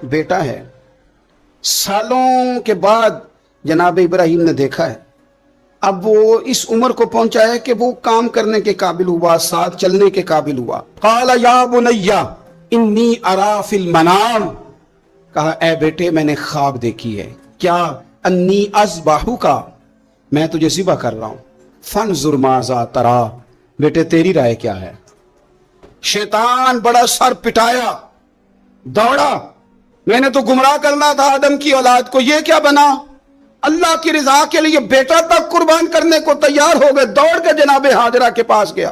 بیٹا ہے. سالوں کے بعد جناب ابراہیم نے دیکھا ہے. اب وہ اس عمر کو پہنچا ہے کہ وہ کام کرنے کے قابل ہوا, ساتھ چلنے کے قابل ہوا. قال یا بنی انی ارا فی المنام, کہا اے بیٹے میں نے خواب دیکھی ہے. کیا؟ انی اذبحک, میں تجھے ذبح کر رہا ہوں. فانظر ماذا تری, بیٹے تیری رائے کیا ہے؟ شیطان بڑا سر پٹایا, دوڑا. میں نے تو گمراہ کرنا تھا آدم کی اولاد کو, یہ کیا بنا؟ اللہ کی رضا کے لیے بیٹا تک قربان کرنے کو تیار ہو گئے. دوڑ کے جناب ہاجرہ کے پاس گیا.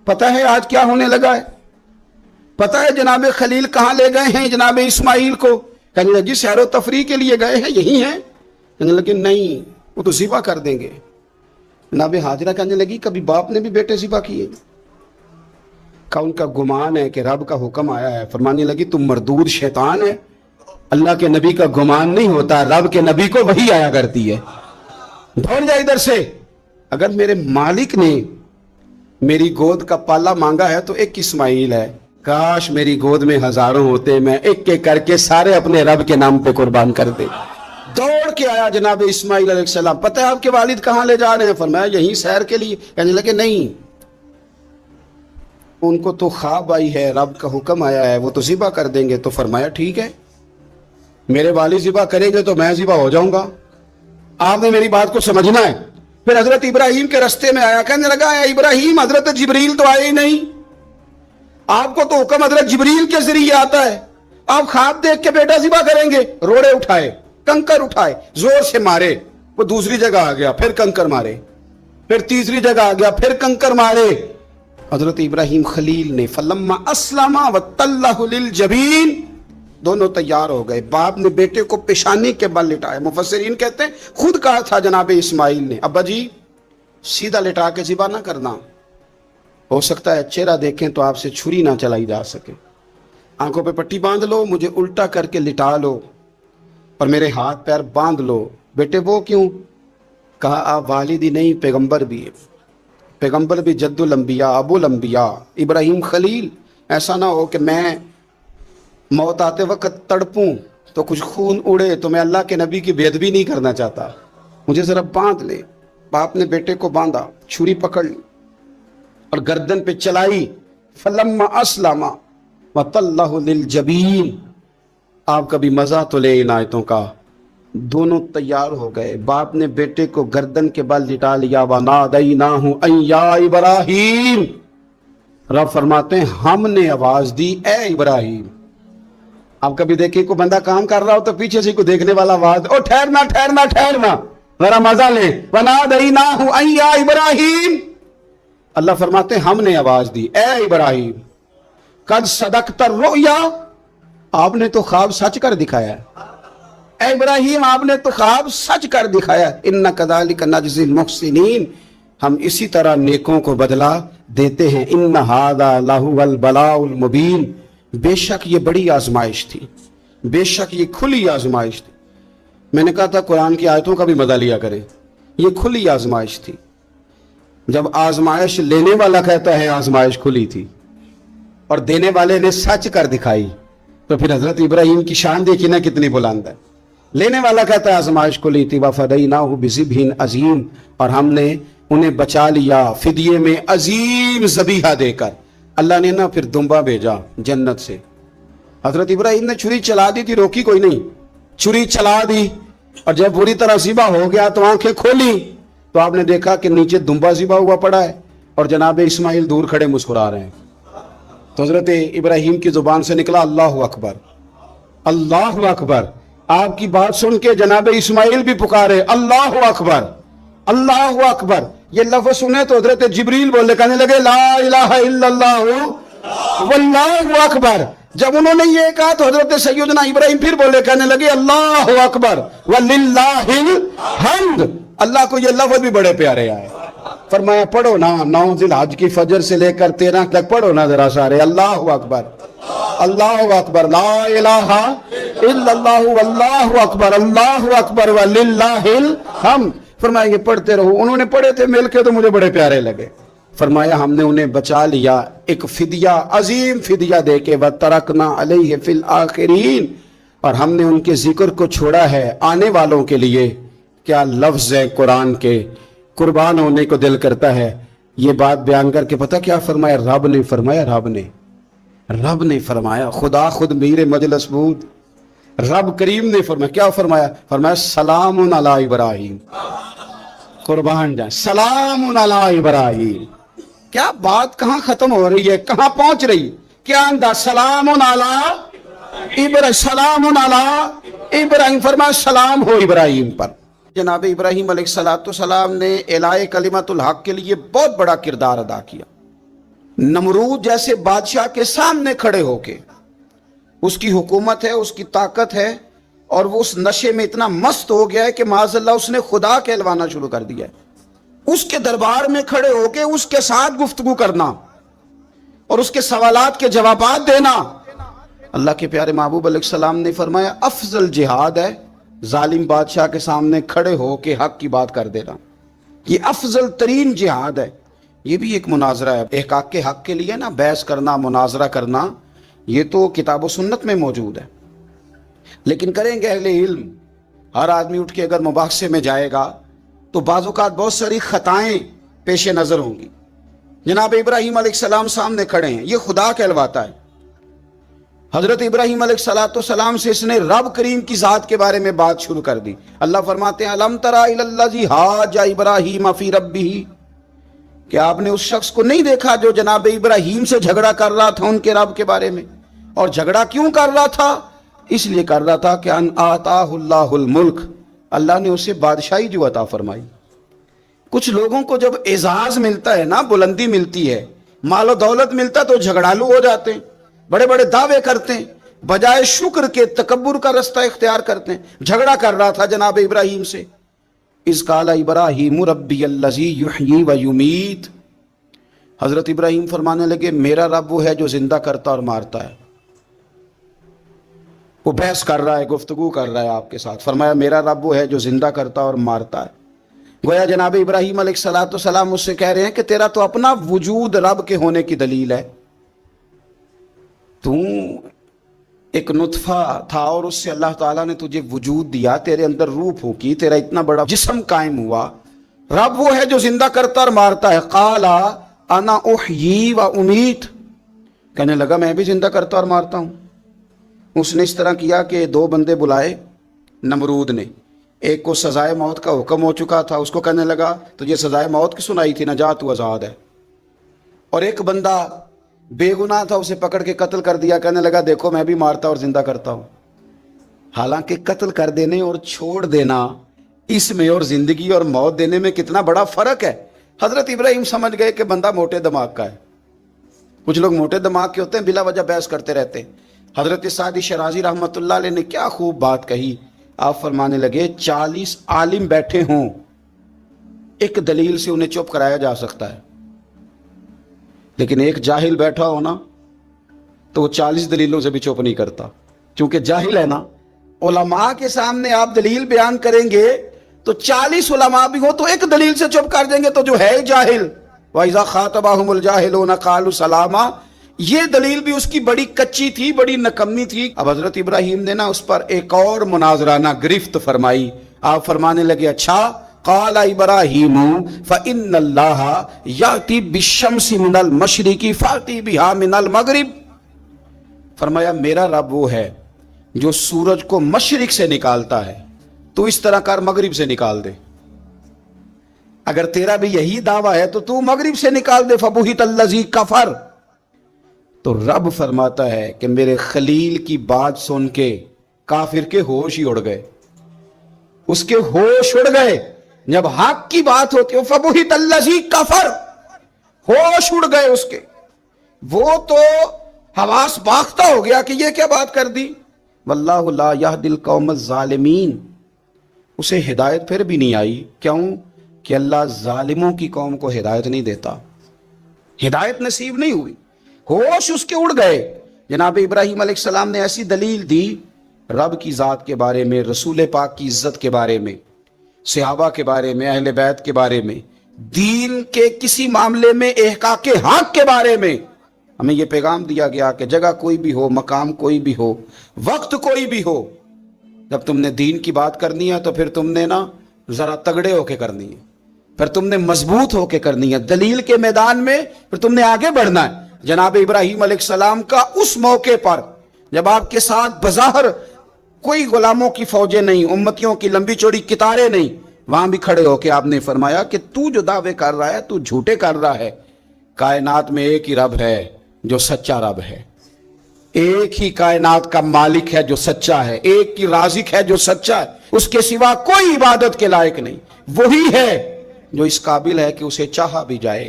پتہ ہے آج کیا ہونے لگا ہے؟ پتہ ہے جناب خلیل کہاں لے گئے ہیں جناب اسماعیل کو؟ کہنے لگے سیر و تفریح کے لیے گئے ہیں, یہی ہیں. کہنے لگے نہیں, وہ تو ذبح کر دیں گے. جناب ہاجرہ کہنے لگی کبھی باپ نے بھی بیٹے ذبح کیے؟ کہا ان کا گمان ہے کہ رب کا حکم آیا ہے. فرمانے لگی تم مردود شیطان ہے, اللہ کے نبی کا گمان نہیں ہوتا, رب کے نبی کو وحی آیا کرتی ہے. دوڑ جا ادھر سے. اگر میرے مالک نے میری گود کا پالا مانگا ہے تو ایک اسماعیل ہے, کاش میری گود میں ہزاروں ہوتے, میں ایک ایک کر کے سارے اپنے رب کے نام پہ قربان کر دے. دوڑ کے آیا جناب اسماعیل علیہ السلام. پتہ ہے آپ کے والد کہاں لے جا رہے ہیں؟ فرمایا یہیں سیر کے لیے. کہنے لگے نہیں, ان کو تو خواب آئی ہے, رب کا حکم آیا ہے, وہ تو ذبح کر دیں گے. تو فرمایا ٹھیک ہے, میرے والد ذبح کریں گے تو میں ذبح ہو جاؤں گا, آپ نے میری بات کو سمجھنا ہے. پھر حضرت ابراہیم کے رستے میں آیا, کہنے لگا اے ابراہیم حضرت جبریل تو آئے ہی نہیں, آپ کو تو حکم حضرت جبریل کے ذریعے آتا ہے, آپ خواب دیکھ کے بیٹا ذبح کریں گے؟ روڑے اٹھائے, کنکر اٹھائے, زور سے مارے, وہ دوسری جگہ آ گیا, پھر کنکر مارے, پھر تیسری جگہ آ گیا, پھر کنکر مارے. حضرت ابراہیم خلیل نے فلما اسلم وتلہ للجبین, دونوں تیار ہو گئے. باپ نے بیٹے کو پیشانی کے بل لٹایا. مفسرین کہتے ہیں خود کہا تھا جناب اسماعیل نے, ابا جی سیدھا لٹا کے ذبح نہ کرنا, ہو سکتا ہے چہرہ دیکھیں تو آپ سے چھری نہ چلائی جا سکے. آنکھوں پہ پٹی باندھ لو, مجھے الٹا کر کے لٹا لو, اور میرے ہاتھ پیر باندھ لو. بیٹے وہ کیوں؟ کہا آپ والد ہی نہیں پیغمبر بھی, پیغمبر بھی جد الانبیاء ابو الانبیاء ابراہیم خلیل. ایسا نہ ہو کہ میں موت آتے وقت تڑپوں تو کچھ خون اڑے, تو میں اللہ کے نبی کی بے ادبی نہیں کرنا چاہتا, مجھے ذرا باندھ لے. باپ نے بیٹے کو باندھا, چھری پکڑ لی اور گردن پہ چلائی. فلما اسلم وتلہ للجبین, آپ کبھی مزہ تو لے ان آیتوں کا. دونوں تیار ہو گئے, باپ نے بیٹے کو گردن کے بل لٹا لیا. وَنَادَيْنَاهُ أَن يَا إِبْرَاهِيمُ, رب فرماتے ہیں ہم نے آواز دی اے ابراہیم. آپ کبھی دیکھیں کوئی بندہ کام کر رہا ہو تو پیچھے سے کوئی دیکھنے والا آواز, او ٹھہرنا ٹھہرنا ٹھہرنا, ذرا مزہ لیں. وَنَادَيْنَاهُ أَن يَا إِبْرَاهِيمُ, اللہ فرماتے ہیں ہم نے آواز دی اے ابراہیم. قد صدقت الرؤیا, آپ نے تو خواب سچ کر دکھایا ہے. اے ابراہیم آپ نے تو خواب سچ کر دکھایا. اِنَّا كَذَلِكَ نَجْزِي الْمُحْسِنِينَ, ہم اسی طرح نیکوں کو بدلہ دیتے ہیں. اِنَّ هَذَا لَهُوَ الْبَلَاءُ الْمُبِينُ, بے شک یہ بڑی آزمائش تھی, بے شک یہ کھلی آزمائش تھی. میں نے کہا تھا قرآن کی آیتوں کا بھی مزہ لیا کریں, یہ کھلی آزمائش تھی. جب آزمائش لینے والا کہتا ہے آزمائش کھلی تھی اور دینے والے نے سچ کر دکھائی, تو پھر حضرت ابراہیم کی شان دیکھی نا کتنی بلند ہے. لینے والا کہتا ہے آزمائش کھلی تھی. وَفَدَيْنَاهُ بِذِبْحٍ عَظِيمٍ, اور ہم نے انہیں بچا لیا فدیے میں عظیم ذبیحہ دے کر. اللہ نے نا پھر دمبا بھیجا جنت سے. حضرت ابراہیم نے چھری چلا دی تھی, روکی کوئی نہیں, چھری چلا دی, اور جب پوری طرح ذبح ہو گیا تو آنکھیں کھولی تو آپ نے دیکھا کہ نیچے دمبا ذبح ہوا پڑا ہے اور جناب اسماعیل دور کھڑے مسکرا رہے ہیں. تو حضرت ابراہیم کی زبان سے نکلا اللہ اکبر, اللہ اکبر. آپ کی بات سن کے جناب اسماعیل بھی پکارے اللہ اکبر, اللہ اکبر. یہ لفظ سنے تو حضرت جبریل بولے, کہنے لگے لا الہ الا اللہ واللہ اکبر. جب انہوں نے یہ کہا تو حضرت سیدنا ابراہیم پھر بولے, کہنے لگے اللہ اکبر وللہ الحمد. اللہ کو یہ لفظ بھی بڑے پیارے آئے. فرمایا پڑھو نا 9 ذی الحج کی فجر سے لے کر 13 تک پڑھو نا ذرا سارے, اللہ اکبر اللہ اکبر لا الہ الا اللہ واللہ اکبر اللہ اکبر وللہ الحمد. فرمایا یہ پڑھتے رہو. انہوں نے پڑھے تھے مل کے تو مجھے بڑے پیارے لگے. فرمایا ہم نے انہیں بچا لیا ایک فدیہ, عظیم فدیہ دے کے. وَتَرَكْنَا عَلَيْهِ فِي الْآخِرِينَ, اور ہم نے ان کے ذکر کو چھوڑا ہے آنے والوں کے لیے. کیا لفظ ہے قرآن کے, قربان ہونے کو دل کرتا ہے. یہ بات بیان کر کے پتہ کیا فرمایا؟ رب نے فرمایا, رب نے فرمایا, خدا خود میر مجلس بود, رب کریم نے فرمایا. کیا فرمایا؟ فرمایا سلام علی ابراہیم. قربان جائیں, سلام علی ابراہیم. کیا بات کہاں ختم ہو رہی ہے, کہاں پہنچ رہی؟ کیا انداز؟ سلام علی ابراہیم, سلام علی ابراہیم. فرمایا سلام ہو ابراہیم پر. جناب ابراہیم علیہ السلام نے اعلاء کلمت الحق کے لیے بہت بڑا کردار ادا کیا. نمرود جیسے بادشاہ کے سامنے کھڑے ہو کے, اس کی حکومت ہے, اس کی طاقت ہے, اور وہ اس نشے میں اتنا مست ہو گیا ہے کہ معاذ اللہ اس نے خدا کہلوانا شروع کر دیا ہے. اس کے دربار میں کھڑے ہو کے اس کے ساتھ گفتگو کرنا اور اس کے سوالات کے جوابات دینا. اللہ کے پیارے محبوب علیہ السلام نے فرمایا افضل جہاد ہے ظالم بادشاہ کے سامنے کھڑے ہو کے حق کی بات کر دینا. یہ افضل ترین جہاد ہے. یہ بھی ایک مناظرہ ہے احقاق کے حق کے لیے نا, بحث کرنا, مناظرہ کرنا, یہ تو کتاب و سنت میں موجود ہے. لیکن کریں گے اہل علم. ہر آدمی اٹھ کے اگر مباحثے میں جائے گا تو بعض اوقات بہت ساری خطائیں پیش نظر ہوں گی. جناب ابراہیم علیہ السلام سامنے کھڑے ہیں, یہ خدا کہلواتا ہے. حضرت ابراہیم علیہ السلام سے اس نے رب کریم کی ذات کے بارے میں بات شروع کر دی. اللہ فرماتے ہیں الم تری الی الذی حاج ابراہیم فی ربہ, کہ آپ نے اس شخص کو نہیں دیکھا جو جناب ابراہیم سے جھگڑا کر رہا تھا ان کے رب کے بارے میں. اور جھگڑا کیوں کر رہا تھا؟ اس لیے کر رہا تھا کہ ان آتاہ اللہ الملک, اللہ نے اسے بادشاہی جو عطا فرمائی. کچھ لوگوں کو جب اعزاز ملتا ہے نا, بلندی ملتی ہے, مال و دولت ملتا ہے, تو جھگڑالو ہو جاتے ہیں, بڑے بڑے دعوے کرتے ہیں, بجائے شکر کے تکبر کا رستہ اختیار کرتے ہیں. جھگڑا کر رہا تھا جناب ابراہیم سے. اذ قال ابراہیم ربی الذی یحیی و یمیت, حضرت ابراہیم فرمانے لگے میرا رب وہ ہے جو زندہ کرتا اور مارتا ہے. وہ بحث کر رہا ہے, گفتگو کر رہا ہے آپ کے ساتھ. فرمایا میرا رب وہ ہے جو زندہ کرتا اور مارتا ہے. گویا جناب ابراہیم علیہ السلام اس سے کہہ رہے ہیں کہ تیرا تو اپنا وجود رب کے ہونے کی دلیل ہے. تو ایک نطفہ تھا اور اس سے اللہ تعالیٰ نے تجھے وجود دیا, تیرے اندر روح پھونکی, تیرا اتنا بڑا جسم قائم ہوا. رب وہ ہے جو زندہ کرتا اور مارتا ہے. قال انا احیی و امیت, کہنے لگا میں بھی زندہ کرتا اور مارتا ہوں. اس نے اس طرح کیا کہ دو بندے بلائے نمرود نے. ایک کو سزائے موت کا حکم ہو چکا تھا, اس کو کہنے لگا تجھے سزائے موت کی سنائی تھی نا, جا تو آزاد ہے. اور ایک بندہ بے گناہ تھا, اسے پکڑ کے قتل کر دیا, کہنے لگا دیکھو میں بھی مارتا اور زندہ کرتا ہوں. حالانکہ قتل کر دینے اور چھوڑ دینا اس میں اور زندگی اور موت دینے میں کتنا بڑا فرق ہے. حضرت ابراہیم سمجھ گئے کہ بندہ موٹے دماغ کا ہے. کچھ لوگ موٹے دماغ کے ہوتے ہیں, بلا وجہ بحث کرتے رہتے ہیں. حضرت سعدی شرازی رحمۃ اللہ علیہ نے کیا خوب بات کہی. آپ فرمانے لگے 40 عالم بیٹھے ہوں, ایک دلیل سے انہیں چپ کرایا جا سکتا ہے, لیکن ایک جاہل بیٹھا ہو نا تو وہ 40 دلیلوں سے بھی چپ نہیں کرتا, کیونکہ جاہل ہے نا. علماء کے سامنے آپ دلیل بیان کریں گے تو 40 علماء بھی ہو تو ایک دلیل سے چپ کر دیں گے تو جو ہے جاہل. وَإِذَا خَاطَبَهُمُ الْجَاهِلُونَ قَالُوا سَلَامًا, یہ دلیل بھی اس کی بڑی کچی تھی, بڑی نکمی تھی. اب حضرت ابراہیم نے نا اس پر ایک اور مناظرانہ گرفت فرمائی. آپ فرمانے لگے اچھا, قال ابراہیم فإن اللہ یأتی بالشمس من المشرق فأتی بها من المغرب. فرمایا میرا رب وہ ہے جو سورج کو مشرق سے نکالتا ہے, تو اس طرح کر مغرب سے نکال دے. اگر تیرا بھی یہی دعویٰ ہے تو مغرب سے نکال دے. فبہت الذی کفر, تو رب فرماتا ہے کہ میرے خلیل کی بات سن کے کافر کے ہوش ہی اڑ گئے, اس کے ہوش اڑ گئے. جب حق کی بات ہوتی ہے فبہت الذی کفر, ہوش اڑ گئے اس کے, وہ تو حواس باختہ ہو گیا کہ یہ کیا بات کر دی. واللہ لا یہدی القوم الظالمین, اسے ہدایت پھر بھی نہیں آئی. کیوں؟ کہ اللہ ظالموں کی قوم کو ہدایت نہیں دیتا, ہدایت نصیب نہیں ہوئی. ہوش اس کے اڑ گئے. جناب ابراہیم علیہ السلام نے ایسی دلیل دی رب کی ذات کے بارے میں, رسول پاک کی عزت کے بارے میں, صحابہ کے بارے میں, اہل بیت کے بارے میں, دین کے کسی معاملے میں احقاق حق کے بارے میں, ہمیں یہ پیغام دیا گیا کہ جگہ کوئی بھی ہو، مقام کوئی بھی ہو، وقت کوئی بھی ہو، جب تم نے دین کی بات کرنی ہے تو پھر تم نے نا ذرا تگڑے ہو کے کرنی ہے، پھر تم نے مضبوط ہو کے کرنی ہے، دلیل کے میدان میں پھر تم نے آگے بڑھنا ہے۔ جناب ابراہیم علیہ السلام کا اس موقع پر جب آپ کے ساتھ بظاہر کوئی غلاموں کی فوجیں نہیں، امتیوں کی لمبی چوڑی قطاریں نہیں، وہاں بھی کھڑے ہو کے آپ نے فرمایا کہ تو جو دعوے کر رہا ہے تو جھوٹے کر رہا ہے، کائنات میں ایک ہی رب ہے جو سچا رب ہے، ایک ہی کائنات کا مالک ہے جو سچا ہے، ایک ہی رازق ہے جو سچا ہے، اس کے سوا کوئی عبادت کے لائق نہیں، وہی ہے جو اس قابل ہے کہ اسے چاہا بھی جائے،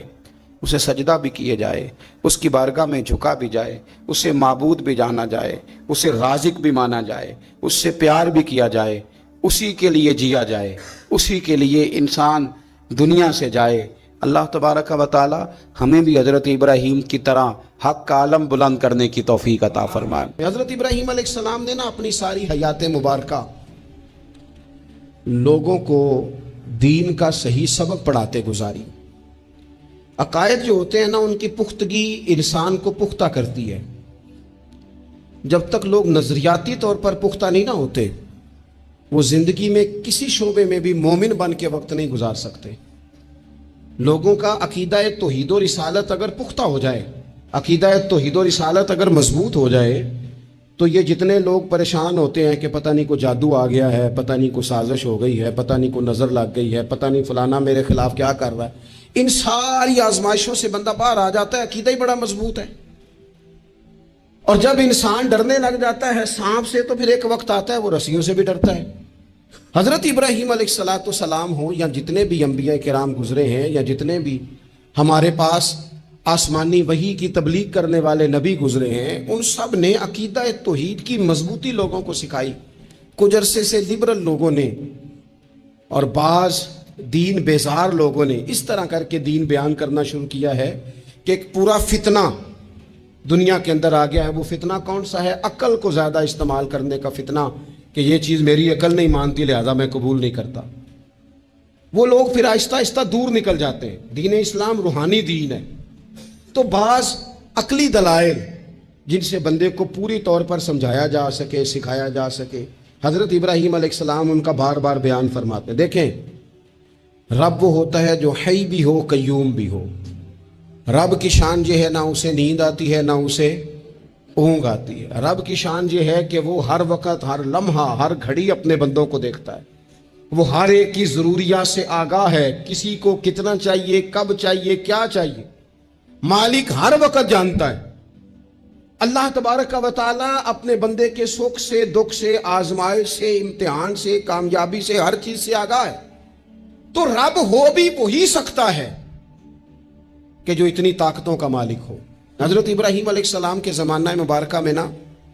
اسے سجدہ بھی کیے جائے، اس کی بارگاہ میں جھکا بھی جائے، اسے معبود بھی جانا جائے، اسے رازق بھی مانا جائے، اس سے پیار بھی کیا جائے، اسی کے لیے جیا جائے، اسی کے لیے انسان دنیا سے جائے۔ اللہ تبارک و تعالی ہمیں بھی حضرت ابراہیم کی طرح حق کا علم بلند کرنے کی توفیق عطا فرمائے۔ حضرت ابراہیم علیہ السلام نے نا اپنی ساری حیات مبارکہ لوگوں کو دین کا صحیح سبق پڑھاتے گزاری۔ عقائد جو ہوتے ہیں نا ان کی پختگی انسان کو پختہ کرتی ہے۔ جب تک لوگ نظریاتی طور پر پختہ نہیں نہ ہوتے وہ زندگی میں کسی شعبے میں بھی مومن بن کے وقت نہیں گزار سکتے۔ لوگوں کا عقیدہ توحید و رسالت اگر پختہ ہو جائے، عقیدہ توحید و رسالت اگر مضبوط ہو جائے تو یہ جتنے لوگ پریشان ہوتے ہیں کہ پتہ نہیں کو جادو آ گیا ہے، پتہ نہیں کو سازش ہو گئی ہے، پتہ نہیں کو نظر لگ گئی ہے، پتہ نہیں فلانا میرے خلاف کیا کر رہا ہے، ان ساری آزمائشوں سے بندہ باہر آ جاتا ہے، عقیدہ ہی بڑا مضبوط ہے۔ اور جب انسان ڈرنے لگ جاتا ہے سانپ سے تو پھر ایک وقت آتا ہے وہ رسیوں سے بھی ڈرتا ہے۔ حضرت ابراہیم علیہ السلام ہوں یا جتنے بھی انبیاء کرام گزرے ہیں یا جتنے بھی ہمارے پاس آسمانی وحی کی تبلیغ کرنے والے نبی گزرے ہیں، ان سب نے عقیدہ توحید کی مضبوطی لوگوں کو سکھائی۔ کچھ عرصے سے لبرل لوگوں نے اور بعض دین بیزار لوگوں نے اس طرح کر کے دین بیان کرنا شروع کیا ہے کہ ایک پورا فتنہ دنیا کے اندر آ گیا ہے۔ وہ فتنہ کون سا ہے؟ عقل کو زیادہ استعمال کرنے کا فتنہ، کہ یہ چیز میری عقل نہیں مانتی لہذا میں قبول نہیں کرتا۔ وہ لوگ پھر آہستہ آہستہ دور نکل جاتے ہیں۔ دین اسلام روحانی دین ہے، تو بعض عقلی دلائل جن سے بندے کو پوری طور پر سمجھایا جا سکے، سکھایا جا سکے، حضرت ابراہیم علیہ السلام ان کا بار بار بیان فرماتے ہیں۔ دیکھیں، رب وہ ہوتا ہے جو حی بھی ہو قیوم بھی ہو۔ رب کی شان یہ ہے نہ اسے نیند آتی ہے نہ اسے اونگ آتی ہے۔ رب کی شان یہ ہے کہ وہ ہر وقت، ہر لمحہ، ہر گھڑی اپنے بندوں کو دیکھتا ہے۔ وہ ہر ایک کی ضروریات سے آگاہ ہے، کسی کو کتنا چاہیے، کب چاہیے، کیا چاہیے، مالک ہر وقت جانتا ہے۔ اللہ تبارک و تعالی اپنے بندے کے سکھ سے، دکھ سے، آزمائش سے، امتحان سے، کامیابی سے، ہر چیز سے آگاہ ہے۔ تو رب ہو بھی وہی سکتا ہے کہ جو اتنی طاقتوں کا مالک ہو۔ حضرت ابراہیم علیہ السلام کے زمانہ مبارکہ میں نا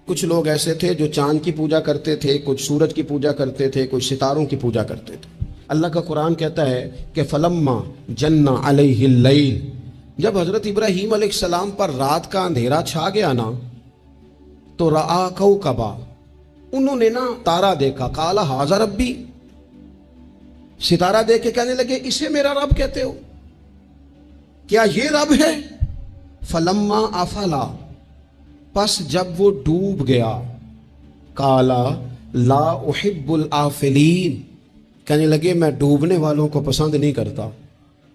کچھ لوگ ایسے تھے جو چاند کی پوجا کرتے تھے، کچھ سورج کی پوجا کرتے تھے، کچھ ستاروں کی پوجا کرتے تھے۔ اللہ کا قرآن کہتا ہے کہ فلما جن علیہ اللیل، جب حضرت ابراہیم علیہ السلام پر رات کا اندھیرا چھا گیا نا تو رآ کوکبا، انہوں نے نا تارا دیکھا، قال ھذا ربی، ستارہ دیکھ کے کہنے لگے اسے میرا رب کہتے ہو؟ کیا یہ رب ہے؟ فلما افلا، پس جب وہ ڈوب گیا، کالا لا احب الافلین، کہنے لگے میں ڈوبنے والوں کو پسند نہیں کرتا۔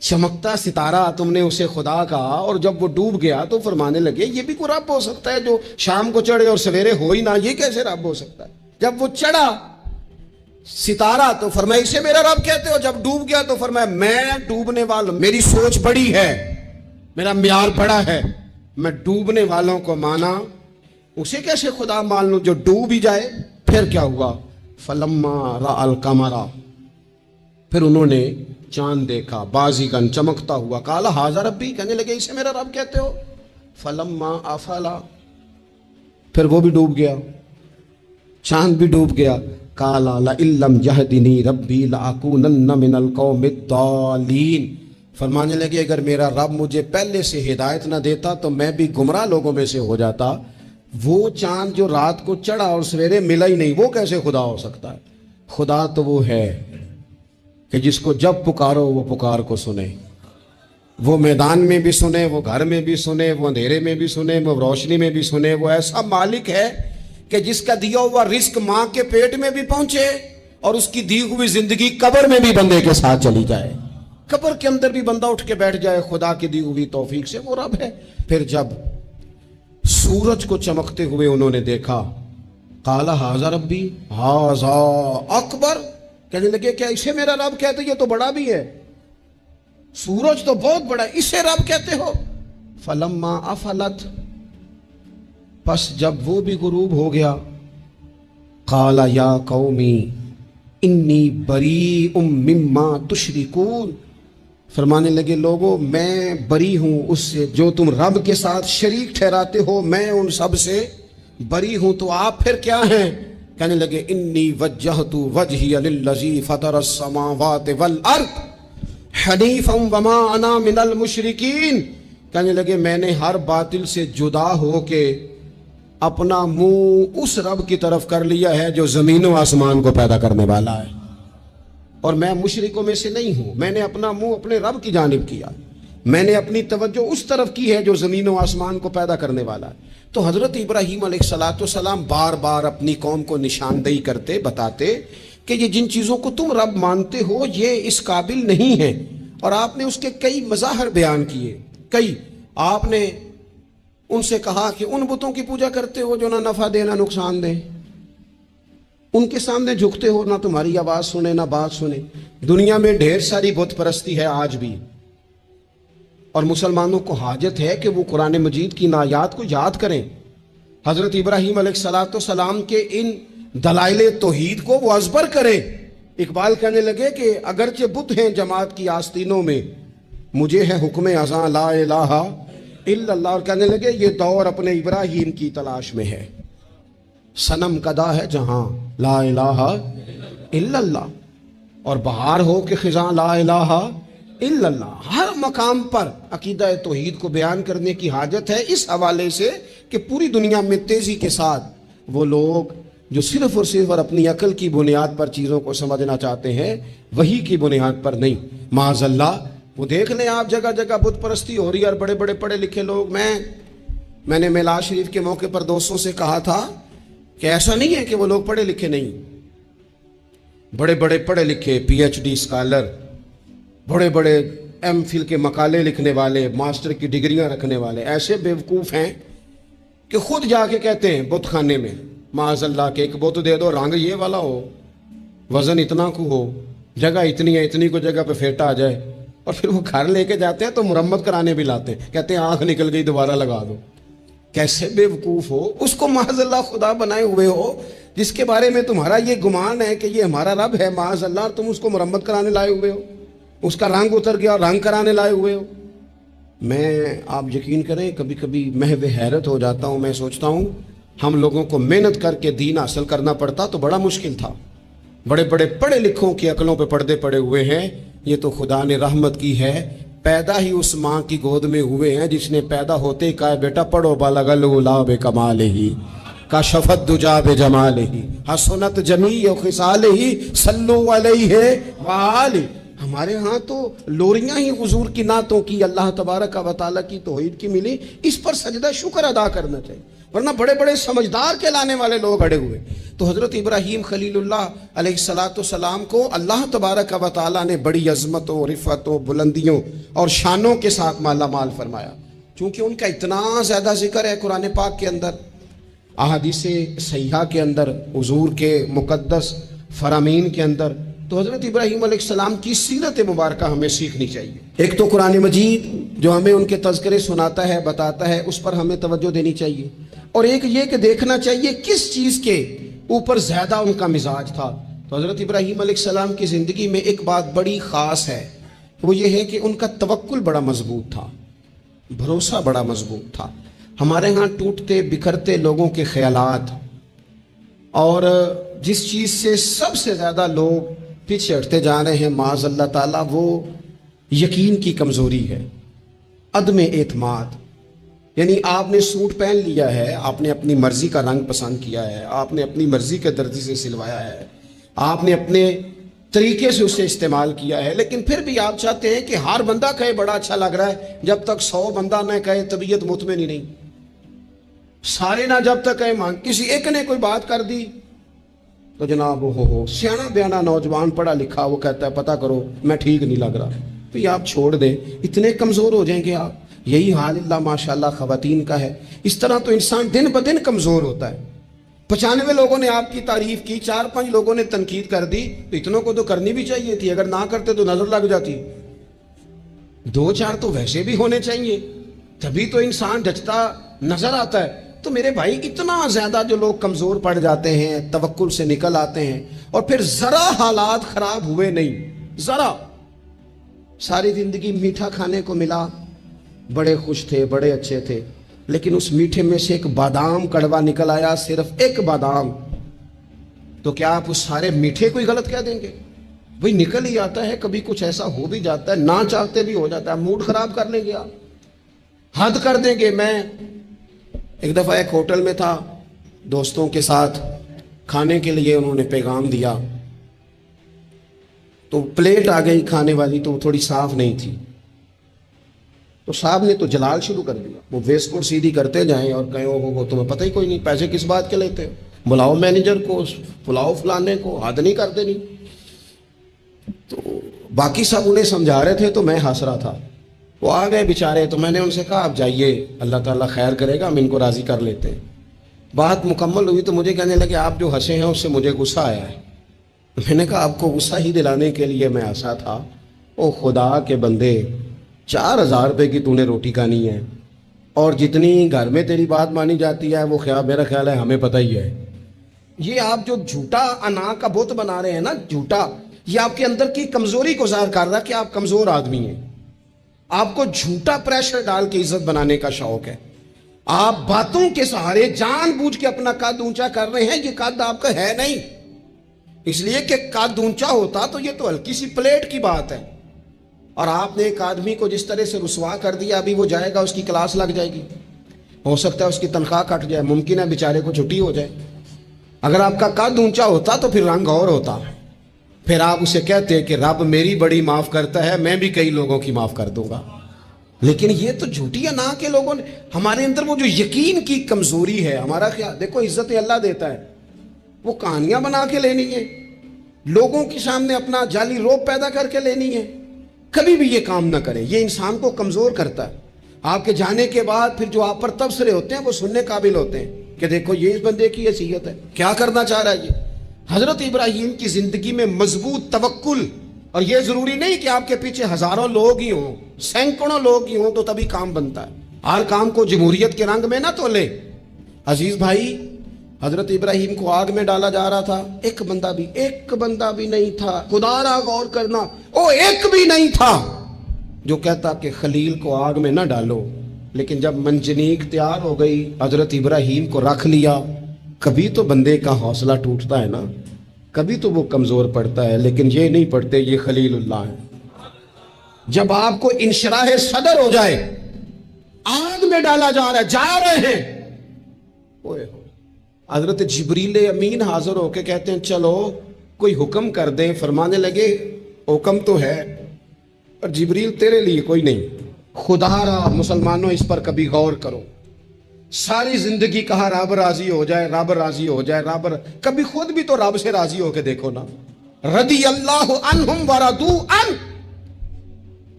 چمکتا ستارہ تم نے اسے خدا کہا، اور جب وہ ڈوب گیا تو فرمانے لگے یہ بھی کوئی رب ہو سکتا ہے جو شام کو چڑھے اور سویرے ہو ہی نہ، یہ کیسے رب ہو سکتا ہے؟ جب وہ چڑھا ستارہ تو فرمایا اسے میرا رب کہتے ہو، جب ڈوب گیا تو فرمایا میں ڈوبنے والوں، میری سوچ بڑی ہے، میرا معیار بڑا ہے، میں ڈوبنے والوں کو مانا، اسے کیسے خدا مان لوں جو ڈوب ہی جائے؟ پھر کیا ہوا؟ فلما رأى القمر، پھر انہوں نے چاند دیکھا، بازغاً چمکتا ہوا، قال ھذا ربی، کہنے لگے اسے میرا رب کہتے ہو؟ فلما افلا، پھر وہ بھی ڈوب گیا، چاند بھی ڈوب گیا، قال لئن لم یہدنی ربی لأکونن من القوم الضالین، فرمانے لگے اگر میرا رب مجھے پہلے سے ہدایت نہ دیتا تو میں بھی گمراہ لوگوں میں سے ہو جاتا۔ وہ چاند جو رات کو چڑھا اور سویرے ملا ہی نہیں، وہ کیسے خدا ہو سکتا ہے؟ خدا تو وہ ہے کہ جس کو جب پکارو وہ پکار کو سنے، وہ میدان میں بھی سنے، وہ گھر میں بھی سنے، وہ اندھیرے میں بھی سنے، وہ روشنی میں بھی سنے۔ وہ ایسا مالک ہے کہ جس کا دیا ہوا رزق ماں کے پیٹ میں بھی پہنچے اور اس کی دی ہوئی زندگی قبر میں بھی بندے کے ساتھ چلی جائے، قبر کے اندر بھی بندہ اٹھ کے بیٹھ جائے خدا کی دی ہوئی توفیق سے، وہ رب ہے۔ پھر جب سورج کو چمکتے ہوئے انہوں نے دیکھا، قال ھذا ربی ھذا اکبر، کہنے لگے کیا اسے میرا رب کہتے؟ یہ تو بڑا بھی ہے، سورج تو بہت بڑا ہے، اسے رب کہتے ہو؟ فلما افلت، پس جب وہ بھی غروب ہو گیا، قال یا قومی انی بریء مما تشرکون، فرمانے لگے لوگوں میں بری ہوں اس سے جو تم رب کے ساتھ شریک ٹھہراتے ہو، میں ان سب سے بری ہوں، تو آپ پھر کیا ہیں؟ کہنے لگے انی وجہت وجہی للذی فطر السماوات والارض حنیفا وما انا من المشرکین، کہنے لگے میں نے ہر باطل سے جدا ہو کے اپنا منہ اس رب کی طرف کر لیا ہے جو زمین و آسمان کو پیدا کرنے والا ہے، اور میں مشرکوں میں سے نہیں ہوں، میں نے اپنا منہ اپنے رب کی جانب کیا، میں نے اپنی توجہ اس طرف کی ہے جو زمین و آسمان کو پیدا کرنے والا ہے۔ تو حضرت ابراہیم علیہ السلام بار بار اپنی قوم کو نشاندہی کرتے، بتاتے کہ یہ جن چیزوں کو تم رب مانتے ہو یہ اس قابل نہیں ہے، اور آپ نے اس کے کئی مظاہر بیان کیے، کئی آپ نے ان سے کہا کہ ان بتوں کی پوجا کرتے ہو جو نہ نفع دے نہ نقصان دے، ان کے سامنے جھکتے ہو، نہ تمہاری آواز سنے نہ بات سنے۔ دنیا میں ڈھیر ساری بت پرستی ہے آج بھی، اور مسلمانوں کو حاجت ہے کہ وہ قرآن مجید کی آیات کو یاد کریں، حضرت ابراہیم علیہ السلام کے ان دلائل توحید کو وہ ازبر کریں۔ اقبال کہنے لگے کہ اگرچہ بت ہیں جماعت کی آستینوں میں، مجھے ہے حکم اذاں لا الہ الا اللہ، اور کہنے لگے یہ دور اپنے ابراہیم کی تلاش میں ہے، صنم کدا ہے جہاں لا الہ الا اللہ، اور بہار ہو کہ خزاں لا الہ الا اللہ۔ ہر مقام پر عقیدہ توحید کو بیان کرنے کی حاجت ہے، اس حوالے سے کہ پوری دنیا میں تیزی کے ساتھ وہ لوگ جو صرف اور صرف اور اپنی عقل کی بنیاد پر چیزوں کو سمجھنا چاہتے ہیں، وہی کی بنیاد پر نہیں، معاذ اللہ۔ وہ دیکھ لیں آپ جگہ جگہ بت پرستی ہو رہی ہے، اور بڑے بڑے پڑھے لکھے لوگ، میں نے میلاد شریف کے موقع پر دوستوں سے کہا تھا کہ ایسا نہیں ہے کہ وہ لوگ پڑھے لکھے نہیں، بڑے بڑے پڑھے لکھے پی ایچ ڈی اسکالر، بڑے بڑے ایم فل کے مقالے لکھنے والے، ماسٹر کی ڈگریاں رکھنے والے ایسے بیوقوف ہیں کہ خود جا کے کہتے ہیں بت خانے میں معاذ اللہ کہ ایک بت دے دو، رنگ یہ والا ہو، وزن اتنا کو ہو، جگہ اتنی ہے، اتنی کو جگہ پہ پھیٹا آ جائے، اور پھر وہ گھر لے کے جاتے ہیں تو مرمت کرانے بھی لاتے ہیں، کہتے ہیں آنکھ نکل گئی دوبارہ لگا دو۔ کیسے بے وقوف ہو، اس کو معاذ اللہ خدا بنائے ہوئے ہو، جس کے بارے میں تمہارا یہ گمان ہے کہ یہ ہمارا رب ہے معاذ اللہ، اور تم اس کو مرمت کرانے لائے ہوئے ہو، اس کا رنگ اتر گیا اور رنگ کرانے لائے ہوئے ہو۔ میں آپ یقین کریں کبھی کبھی محو حیرت ہو جاتا ہوں، میں سوچتا ہوں ہم لوگوں کو محنت کر کے دین حاصل کرنا پڑتا تو بڑا مشکل تھا، بڑے بڑے پڑھے لکھوں کی عقلوں پہ پردے پڑے ہوئے ہیں، یہ تو خدا نے رحمت کی ہے، پیدا ہی اس ماں کی گود میں ہوئے ہیں جس نے پیدا ہوتے ہی کہا بیٹا پڑھو بالغ العلا بکمالہ کشفت دجا بجمالہ حسنت جمیع خصالہ صلو علیہ وآلہ۔ ہمارے ہاں تو لوریاں ہی حضور کی نعتوں کی، اللہ تبارک و تعالیٰ کی توحید کی ملی، اس پر سجدہ شکر ادا کرنا چاہیے، ورنہ بڑے بڑے سمجھدار کہلانے والے لوگ اڑے ہوئے۔ تو حضرت ابراہیم خلیل اللہ علیہ السلام کو اللہ تبارک و تعالیٰ نے بڑی عظمتوں، رفعتوں، بلندیوں اور شانوں کے ساتھ مالا مال فرمایا، چونکہ ان کا اتنا زیادہ ذکر ہے قرآن پاک کے اندر، احادیث صحیحہ کے اندر، حضور کے مقدس فرامین کے اندر۔ تو حضرت ابراہیم علیہ السلام کی سیرت مبارکہ ہمیں سیکھنی چاہیے۔ ایک تو قرآن مجید جو ہمیں ان کے تذکرے سناتا ہے، بتاتا ہے، اس پر ہمیں توجہ دینی چاہیے، اور ایک یہ کہ دیکھنا چاہیے کس چیز کے اوپر زیادہ ان کا مزاج تھا۔ تو حضرت ابراہیم علیہ السلام کی زندگی میں ایک بات بڑی خاص ہے، وہ یہ ہے کہ ان کا توکل بڑا مضبوط تھا، بھروسہ بڑا مضبوط تھا۔ ہمارے ہاں ٹوٹتے بکھرتے لوگوں کے خیالات، اور جس چیز سے سب سے زیادہ لوگ پیچھے ہٹتے جا رہے ہیں معاذ اللہ تعالیٰ، وہ یقین کی کمزوری ہے، عدم اعتماد۔ یعنی آپ نے سوٹ پہن لیا ہے، آپ نے اپنی مرضی کا رنگ پسند کیا ہے، آپ نے اپنی مرضی کے درزی سے سلوایا ہے، آپ نے اپنے طریقے سے اسے استعمال کیا ہے، لیکن پھر بھی آپ چاہتے ہیں کہ ہر بندہ کہے بڑا اچھا لگ رہا ہے، جب تک 100 بندہ نہ کہے طبیعت مطمئن ہی نہیں، سارے نہ جب تک کہے مان، کسی ایک نے کوئی بات کر دی تو جناب ہو سیانا بیانا نوجوان پڑھا لکھا وہ کہتا ہے پتہ کرو میں ٹھیک نہیں لگ رہا، تو آپ چھوڑ دیں، اتنے کمزور ہو جائیں گے آپ۔ یہی حال اللہ ماشاءاللہ خواتین کا ہے۔ اس طرح تو انسان دن بدن کمزور ہوتا ہے۔ 95 لوگوں نے آپ کی تعریف کی، 4-5 لوگوں نے تنقید کر دی، تو اتنوں کو تو کرنی بھی چاہیے تھی، اگر نہ کرتے تو نظر لگ جاتی۔ 2-4 تو ویسے بھی ہونے چاہیے، تبھی تو انسان جچتا نظر آتا ہے۔ تو میرے بھائی اتنا زیادہ جو لوگ کمزور پڑ جاتے ہیں، توکل سے نکل آتے ہیں، اور پھر ذرا حالات خراب ہوئے نہیں، ذرا ساری زندگی میٹھا کھانے کو ملا، بڑے خوش تھے، بڑے اچھے تھے، لیکن اس میٹھے میں سے ایک بادام کڑوا نکل آیا، صرف ایک بادام، تو کیا آپ اس سارے میٹھے کو ہی غلط کہہ دیں گے؟ وہی نکل ہی آتا ہے، کبھی کچھ ایسا ہو بھی جاتا ہے، نہ چاہتے بھی ہو جاتا ہے، موڈ خراب کر لیں گے آپ، حد کر دیں گے۔ میں ایک دفعہ ایک ہوٹل میں تھا، دوستوں کے ساتھ کھانے کے لیے انہوں نے پیغام دیا، تو پلیٹ آ گئی کھانے والی، تو وہ تھوڑی صاف نہیں تھی، تو صاحب نے تو جلال شروع کر دیا، وہ ویسٹ کو سیدھی کرتے جائیں اور کہیں وہ تمہیں پتہ ہی کوئی نہیں، پیسے کس بات کے لیتے ہو، بلاؤ مینیجر کو، بلاؤ فلانے کو، حد نہیں کرتے نہیں۔ تو باقی سب انہیں سمجھا رہے تھے تو میں ہنس رہا تھا، وہ آ گئے بیچارے، تو میں نے ان سے کہا آپ جائیے، اللہ تعالیٰ خیر کرے گا، ہم ان کو راضی کر لیتے ہیں۔ بات مکمل ہوئی تو مجھے کہنے لگے آپ جو ہنسے ہیں اس سے مجھے غصہ آیا ہے۔ میں نے کہا آپ کو غصہ ہی دلانے کے لیے میں ہنسا تھا۔ او خدا کے بندے، 4000 روپے کی تو نے روٹی کھانی ہے، اور جتنی گھر میں تیری بات مانی جاتی ہے وہ میرا خیال ہے ہمیں پتہ ہی ہے۔ یہ آپ جو جھوٹا انا کا بت بنا رہے ہیں نا، جھوٹا، یہ آپ کے اندر کی کمزوری کو ظاہر کر رہا ہے کہ آپ کمزور آدمی ہیں۔ آپ کو جھوٹا پریشر ڈال کے عزت بنانے کا شوق ہے، آپ باتوں کے سہارے جان بوجھ کے اپنا قد اونچا کر رہے ہیں، یہ قد آپ کا ہے نہیں، اس لیے کہ قد اونچا ہوتا تو یہ تو ہلکی سی پلیٹ کی بات ہے، اور آپ نے ایک آدمی کو جس طرح سے رسوا کر دیا، ابھی وہ جائے گا، اس کی کلاس لگ جائے گی، ہو سکتا ہے اس کی تنخواہ کٹ جائے، ممکن ہے بیچارے کو چھٹی ہو جائے۔ اگر آپ کا قد اونچا ہوتا تو پھر رنگ اور ہوتا، پھر آپ اسے کہتے کہ رب میری بڑی معاف کرتا ہے، میں بھی کئی لوگوں کی معاف کر دوں گا۔ لیکن یہ تو جھوٹی انا کے لوگوں نے، ہمارے اندر وہ جو یقین کی کمزوری ہے، ہمارا خیال، دیکھو عزت اللہ دیتا ہے، وہ کہانیاں بنا کے لینی ہے، لوگوں کے سامنے اپنا جعلی روپ پیدا کر کے لینی ہے، کبھی بھی یہ کام نہ کریں، یہ انسان کو کمزور کرتا ہے۔ آپ کے جانے کے بعد پھر جو آپ پر تبصرے ہوتے ہیں وہ سننے قابل ہوتے ہیں کہ دیکھو یہ اس بندے کی حیثیت ہے، کیا کرنا چاہ رہا ہے یہ۔ حضرت ابراہیم کی زندگی میں مضبوط توکل، اور یہ ضروری نہیں کہ آپ کے پیچھے ہزاروں لوگ ہی ہوں، سینکڑوں لوگ ہی ہوں تو تبھی کام بنتا ہے، ہر کام کو جمہوریت کے رنگ میں نہ تولے۔ عزیز بھائی، حضرت ابراہیم کو آگ میں ڈالا جا رہا تھا، ایک بندہ بھی نہیں تھا، خدا را غور کرنا، ایک بھی نہیں تھا جو کہتا کہ خلیل کو آگ میں نہ ڈالو۔ لیکن جب منجنیق تیار ہو گئی، حضرت ابراہیم کو رکھ لیا۔ کبھی تو بندے کا حوصلہ ٹوٹتا ہے نا، کبھی تو وہ کمزور پڑتا ہے، لیکن یہ نہیں پڑتے یہ خلیل اللہ ہے۔ جب آپ کو انشراح صدر ہو جائے، آگ میں ڈالا جا رہا ہے، جا رہے ہیں، حضرت جبریل امین حاضر ہو کے کہتے ہیں چلو کوئی حکم کر دیں، فرمانے لگے حکم تو ہے پر جبریل تیرے لیے کوئی نہیں، خدا را مسلمانوں اس پر کبھی غور کرو، ساری زندگی کہا رب راضی ہو جائے، رب راضی ہو جائے، رب، کبھی خود بھی تو رب سے راضی ہو کے دیکھو نا۔ رضی اللہ عنہم ورضوا عنہ،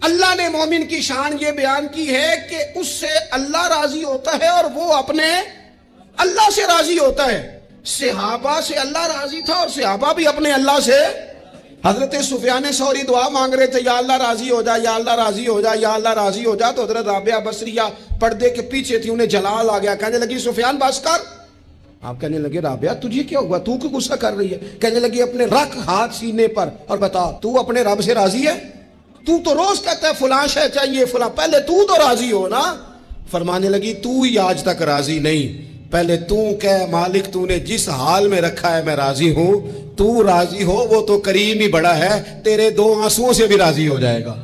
اللہ نے مومن کی شان یہ بیان کی ہے کہ اس سے اللہ راضی ہوتا ہے اور وہ اپنے اللہ سے راضی ہوتا ہے۔ صحابہ سے اللہ راضی تھا اور صحابہ بھی اپنے اللہ سے۔ حضرت سفیان ثوری دعا مانگ رہے تھے، یا اللہ راضی ہو جا، یا اللہ راضی ہو جا، یا اللہ راضی ہو جا، تو حضرت رابعہ بصریہ پردے کے پیچھے تھی، انہیں جلال آ گیا، کہنے لگی سفیان بس کر۔ آپ کہنے لگے رابعہ تجھے کیا ہوا، تو کیوں غصہ کر رہی ہے؟ کہنے لگی اپنے رکھ ہاتھ سینے پر اور بتا تو اپنے رب سے راضی ہے؟ تو روز کہتا ہے فلاں شے چاہیے فلاں، پہلے تو راضی ہو نا۔ فرمانے لگی تو ہی آج تک راضی نہیں، پہلے تو کہہ مالک تو نے جس حال میں رکھا ہے میں راضی ہوں، تو راضی ہو، وہ تو کریم ہی بڑا ہے، تیرے 2 آنسوؤں سے بھی راضی ہو جائے گا،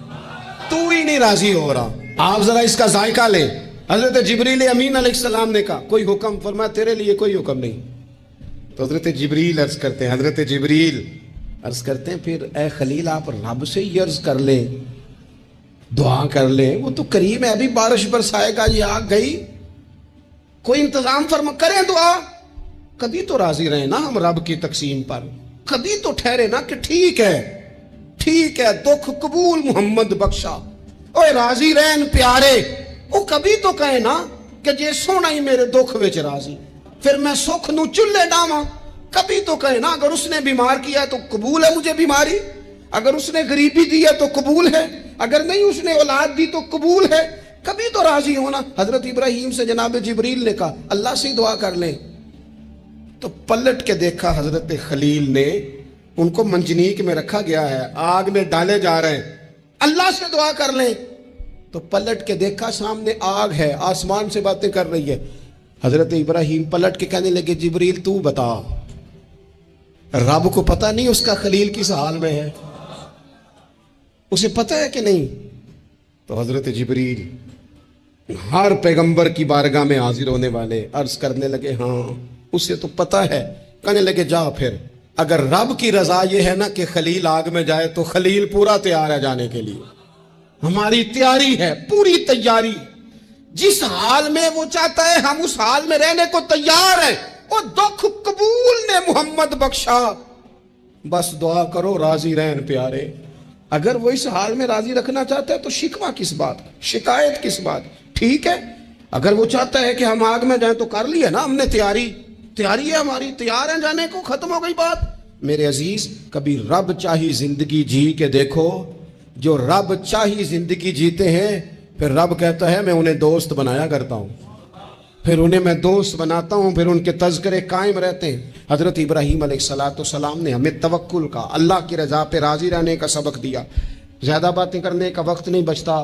تو ہی نہیں راضی ہو رہا۔ آپ ذرا اس کا ذائقہ لیں۔ حضرت جبریل امین علیہ السلام نے کہا کوئی حکم، فرمایا تیرے لیے کوئی حکم نہیں۔ تو حضرت جبریل عرض کرتے ہیں، حضرت جبریل عرض کرتے ہیں پھر اے خلیل آپ رب سے ہی عرض کر لیں، دعا کر لیں، وہ تو کریم ہے، ابھی بارش برسائے گا، یہ آگ گئی، کوئی انتظام فرما، کریں دعا، کبھی تو راضی رہے نا ہم رب کی تقسیم پر، کبھی تو ٹھہرے نا کہ ٹھیک ہے دکھ قبول محمد بخشا، اوے راضی رہن پیارے، وہ کبھی تو کہے نا کہ جے سونا ہی میرے دکھ وچ راضی، پھر میں سکھ نو چلے ڈاواں، کبھی تو کہے نا اگر اس نے بیمار کیا تو قبول ہے مجھے بیماری، اگر اس نے غریبی دی ہے تو قبول ہے، اگر نہیں اس نے اولاد دی تو قبول ہے، کبھی تو راضی ہونا۔ حضرت ابراہیم سے جناب جبریل نے کہا اللہ سے دعا کر لیں، تو پلٹ کے دیکھا حضرت خلیل نے، ان کو منجنیق میں رکھا گیا ہے، آگ میں ڈالے جا رہے ہیں، اللہ سے دعا کر لیں، تو پلٹ کے دیکھا سامنے آگ ہے، آسمان سے باتیں کر رہی ہے۔ حضرت ابراہیم پلٹ کے کہنے لگے جبریل تو بتا، رب کو پتہ نہیں اس کا خلیل کس حال میں ہے، اسے پتہ ہے کہ نہیں؟ تو حضرت جبریل ہر پیغمبر کی بارگاہ میں حاضر ہونے والے عرض کرنے لگے ہاں اسے تو پتہ ہے۔ کہنے لگے جا پھر، اگر رب کی رضا یہ ہے نا کہ خلیل آگ میں جائے تو خلیل پورا تیار ہے جانے کے لیے، ہماری تیاری ہے، پوری تیاری، جس حال میں وہ چاہتا ہے ہم اس حال میں رہنے کو تیار ہیں، وہ دکھ قبول نے محمد بخشا، بس دعا کرو راضی رہن پیارے۔ اگر وہ اس حال میں راضی رکھنا چاہتا ہے تو شکوہ کس بات، شکایت کس بات، ٹھیک ہے۔ اگر وہ چاہتا ہے کہ ہم آگ میں جائیں تو کر لیا نا ہم نے تیاری ہے ہماری، تیار ہیں جانے کو، ختم ہو گئی بات۔ میرے عزیز کبھی رب چاہی زندگی جی کے دیکھو، جو رب چاہی زندگی جیتے ہیں پھر رب کہتا ہے میں انہیں دوست بنایا کرتا ہوں، پھر انہیں میں دوست بناتا ہوں، پھر ان کے تذکرے قائم رہتے ہیں۔ حضرت ابراہیم علیہ السلام نے ہمیں توکل کا، اللہ کی رضا پہ راضی رہنے کا سبق دیا۔ زیادہ باتیں کرنے کا وقت نہیں بچتا،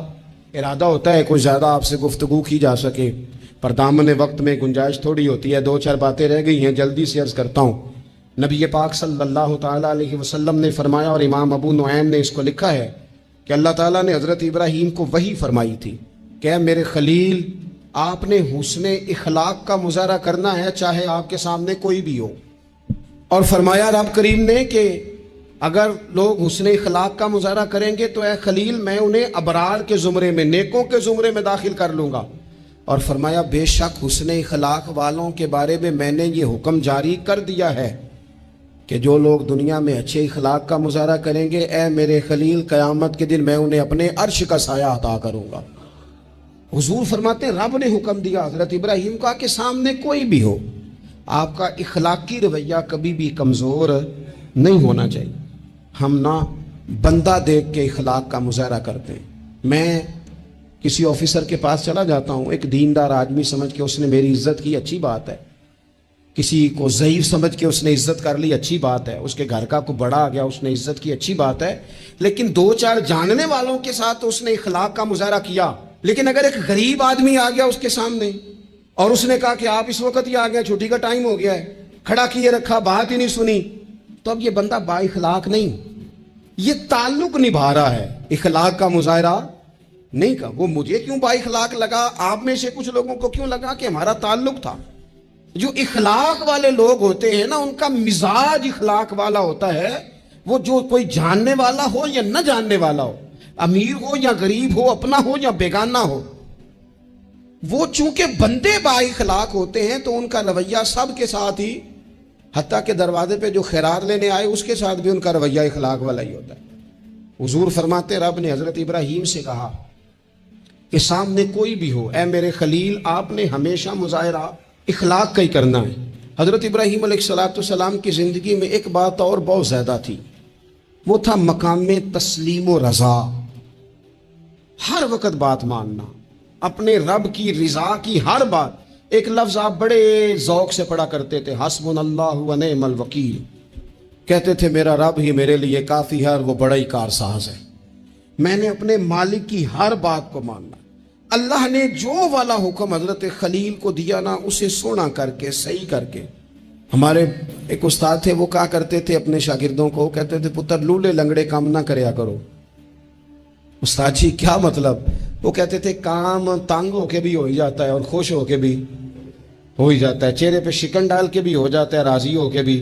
ارادہ ہوتا ہے کوئی زیادہ آپ سے گفتگو کی جا سکے، پر دامن وقت میں گنجائش تھوڑی ہوتی ہے، 2-4 باتیں رہ گئی ہیں، جلدی سے عرض کرتا ہوں۔ نبی پاک صلی اللہ تعالیٰ علیہ وسلم نے فرمایا، اور امام ابو نعیم نے اس کو لکھا ہے کہ اللہ تعالیٰ نے حضرت ابراہیم کو وحی فرمائی تھی کہ اے میرے خلیل، آپ نے حسن اخلاق کا مظاہرہ کرنا ہے چاہے آپ کے سامنے کوئی بھی ہو، اور فرمایا رب کریم نے کہ اگر لوگ حسن اخلاق کا مظاہرہ کریں گے تو اے خلیل میں انہیں ابرار کے زمرے میں، نیکوں کے زمرے میں داخل کر لوں گا، اور فرمایا بے شک حسن اخلاق والوں کے بارے میں میں نے یہ حکم جاری کر دیا ہے کہ جو لوگ دنیا میں اچھے اخلاق کا مظاہرہ کریں گے اے میرے خلیل قیامت کے دن میں انہیں اپنے عرش کا سایہ عطا کروں گا۔ حضور فرماتے ہیں رب نے حکم دیا حضرت ابراہیم کا کہ سامنے کوئی بھی ہو آپ کا اخلاقی رویہ کبھی بھی کمزور نہیں ہونا چاہیے۔ ہم نہ بندہ دیکھ کے اخلاق کا مظاہرہ کرتے ہیں۔ میں کسی آفیسر کے پاس چلا جاتا ہوں، ایک دیندار آدمی سمجھ کے اس نے میری عزت کی، اچھی بات ہے، کسی کو ضعیف سمجھ کے اس نے عزت کر لی، اچھی بات ہے، اس کے گھر کا کوئی بڑا آ گیا اس نے عزت کی، اچھی بات ہے، لیکن 2-4 جاننے والوں کے ساتھ اس نے اخلاق کا مظاہرہ کیا۔ لیکن اگر ایک غریب آدمی آ گیا اس کے سامنے اور اس نے کہا کہ آپ اس وقت ہی آ گئے، چھٹی کا ٹائم ہو گیا ہے، کھڑا کیے رکھا، بات ہی نہیں سنی، تو اب یہ بندہ با اخلاق نہیں، یہ تعلق نبھا رہا ہے، اخلاق کا مظاہرہ نہیں کا۔ وہ مجھے کیوں با اخلاق لگا، آپ میں سے کچھ لوگوں کو کیوں لگا کہ ہمارا تعلق تھا۔ جو اخلاق والے لوگ ہوتے ہیں نا ان کا مزاج اخلاق والا ہوتا ہے، وہ جو کوئی جاننے والا ہو یا نہ جاننے والا ہو، امیر ہو یا غریب ہو، اپنا ہو یا بیگانہ ہو، وہ چونکہ بندے با اخلاق ہوتے ہیں تو ان کا رویہ سب کے ساتھ ہی، حتیٰ کہ دروازے پہ جو خیرات لینے آئے اس کے ساتھ بھی ان کا رویہ اخلاق والا ہی ہوتا ہے۔ حضور فرماتے رب نے حضرت ابراہیم سے کہا کہ سامنے کوئی بھی ہو اے میرے خلیل آپ نے ہمیشہ مظاہرہ اخلاق کا ہی کرنا ہے۔ حضرت ابراہیم علیہ السلام کی زندگی میں ایک بات اور بہت زیادہ تھی، وہ تھا مقام تسلیم و رضا، ہر وقت بات ماننا، اپنے رب کی رضا کی ہر بات۔ ایک لفظ آپ بڑے ذوق سے پڑھا کرتے تھے، حسبنا اللہ و نعم الوکیل، کہتے تھے میرا رب ہی میرے لیے کافی ہے اور وہ بڑا ہی کارساز ہے۔ میں نے اپنے مالک کی ہر بات کو ماننا، اللہ نے جو والا حکم حضرت خلیل کو دیا نا اسے سونا کر کے صحیح کر کے۔ ہمارے ایک استاد تھے، وہ کہا کرتے تھے اپنے شاگردوں کو، کہتے تھے پتر لولے لنگڑے کام نہ کریا کرو۔ استاد جی کیا مطلب؟ وہ کہتے تھے کام تانگ ہو کے بھی ہو ہی جاتا ہے اور خوش ہو کے بھی ہو ہی جاتا ہے، چہرے پہ شکن ڈال کے بھی ہو جاتا ہے، راضی ہو کے بھی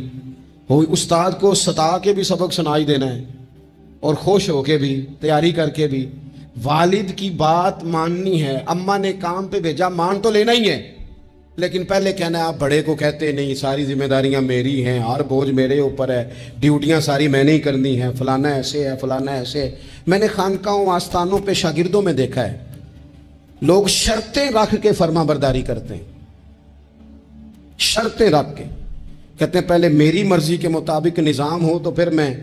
وہ استاد کو ستا کے بھی سبق سنائی دینا ہے اور خوش ہو کے بھی تیاری کر کے بھی والد کی بات ماننی ہے. اماں نے کام پہ بھیجا مان تو لینا ہی ہے, لیکن پہلے کہنا ہے آپ بڑے کو کہتے نہیں, ساری ذمہ داریاں میری ہیں, ہر بوجھ میرے اوپر ہے, ڈیوٹیاں ساری میں نے ہی کرنی ہیں, فلانا ایسے ہے فلانا ایسے ہے. میں نے خانقاہوں آستانوں پہ شاگردوں میں دیکھا ہے لوگ شرطیں رکھ کے فرما برداری کرتے ہیں, شرطیں رکھ کے کہتے ہیں پہلے میری مرضی کے مطابق نظام ہو تو پھر میں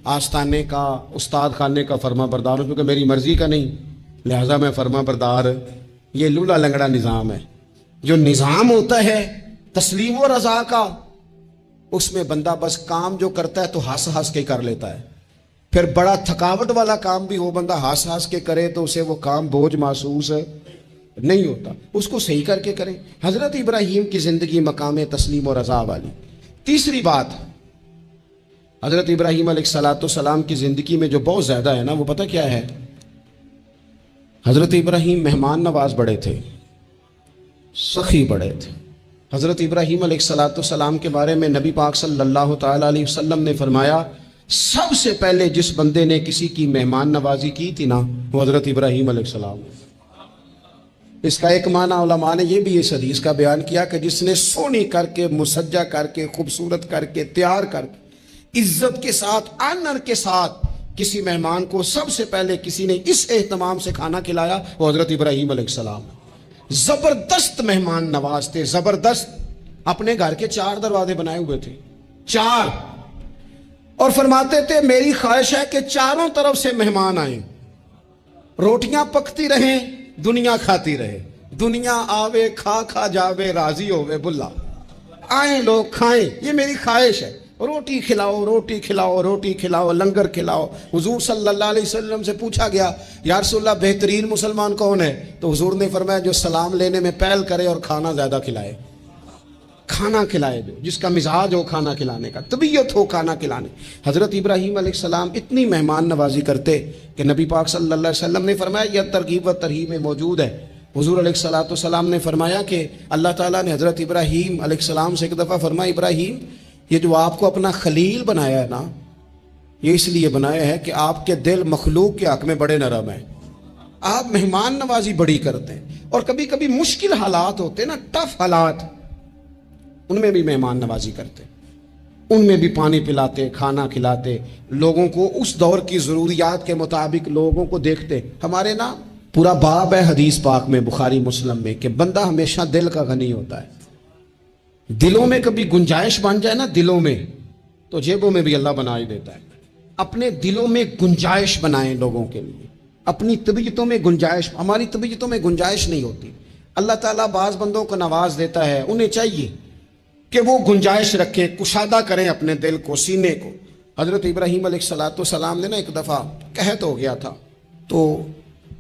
آستانے کا استاد خانے کا فرما بردار ہوں, کیونکہ میری مرضی کا نہیں لہٰذا میں فرما بردار. یہ لولا لنگڑا نظام ہے. جو نظام ہوتا ہے تسلیم و رضا کا, اس میں بندہ بس کام جو کرتا ہے تو ہنس ہنس کے کر لیتا ہے. پھر بڑا تھکاوٹ والا کام بھی ہو بندہ ہنس ہنس کے کرے تو اسے وہ کام بوجھ محسوس نہیں ہوتا, اس کو صحیح کر کے کریں. حضرت ابراہیم کی زندگی مقام تسلیم و رضا والی. تیسری بات, حضرت ابراہیم علیہ السلام کی زندگی میں جو بہت زیادہ ہے نا, وہ پتہ کیا ہے؟ حضرت ابراہیم مہمان نواز بڑے تھے, سخی بڑے تھے. حضرت ابراہیم علیہ السلام کے بارے میں نبی پاک صلی اللہ تعالیٰ علیہ وسلم نے فرمایا سب سے پہلے جس بندے نے کسی کی مہمان نوازی کی تھی نا, وہ حضرت ابراہیم علیہ السلام. اس کا ایک معنی علماء نے یہ بھی اس حدیث کا بیان کیا کہ جس نے سونی کر کے مسجہ کر کے خوبصورت کر کے تیار کر کے عزت کے ساتھ آنر کے ساتھ کسی مہمان کو سب سے پہلے کسی نے اس اہتمام سے کھانا کھلایا, وہ حضرت ابراہیم علیہ السلام. زبردست مہمان نواز تھے, زبردست. اپنے گھر کے 4 دروازے بنائے ہوئے تھے, 4, اور فرماتے تھے میری خواہش ہے کہ چاروں طرف سے مہمان آئیں, روٹیاں پکتی رہیں, دنیا کھاتی رہے, دنیا آوے کھا کھا جاوے راضی ہوئے بلا, آئیں لوگ کھائیں, یہ میری خواہش ہے. روٹی کھلاؤ روٹی کھلاؤ روٹی کھلاؤ, لنگر کھلاؤ. حضور صلی اللہ علیہ وسلم سے پوچھا گیا یا رسول اللہ بہترین مسلمان کون ہے؟ تو حضور نے فرمایا جو سلام لینے میں پہل کرے اور کھانا زیادہ کھلائے. کھانا کھلائے, جو جس کا مزاج ہو کھانا کھلانے کا, طبیعت ہو کھانا کھلانے. حضرت ابراہیم علیہ السلام اتنی مہمان نوازی کرتے کہ نبی پاک صلی اللہ علیہ وسلم نے فرمایا یہ ترغیب و ترہیب میں موجود ہے. حضور علیہ السلام نے فرمایا کہ اللہ تعالیٰ نے حضرت ابراہیم علیہ السلام سے ایک دفعہ فرمایا ابراہیم یہ جو آپ کو اپنا خلیل بنایا ہے نا, یہ اس لیے بنایا ہے کہ آپ کے دل مخلوق کے حق میں بڑے نرم ہیں, آپ مہمان نوازی بڑی کرتے ہیں, اور کبھی کبھی مشکل حالات ہوتے ہیں نا, ٹف حالات, ان میں بھی مہمان نوازی کرتے, ان میں بھی پانی پلاتے, کھانا کھلاتے, لوگوں کو اس دور کی ضروریات کے مطابق لوگوں کو دیکھتے. ہمارے نا پورا باب ہے حدیث پاک میں بخاری مسلم میں کہ بندہ ہمیشہ دل کا غنی ہوتا ہے. دلوں میں کبھی گنجائش بن جائے نا, دلوں میں, تو جیبوں میں بھی اللہ بنا ہی دیتا ہے. اپنے دلوں میں گنجائش بنائیں لوگوں کے لیے, اپنی طبیعتوں میں گنجائش. ہماری طبیعتوں میں گنجائش نہیں ہوتی. اللہ تعالیٰ بعض بندوں کو نواز دیتا ہے, انہیں چاہیے کہ وہ گنجائش رکھیں, کشادہ کریں اپنے دل کو, سینے کو. حضرت ابراہیم علیہ السلام نے نا ایک دفعہ قحط ہو گیا تھا, تو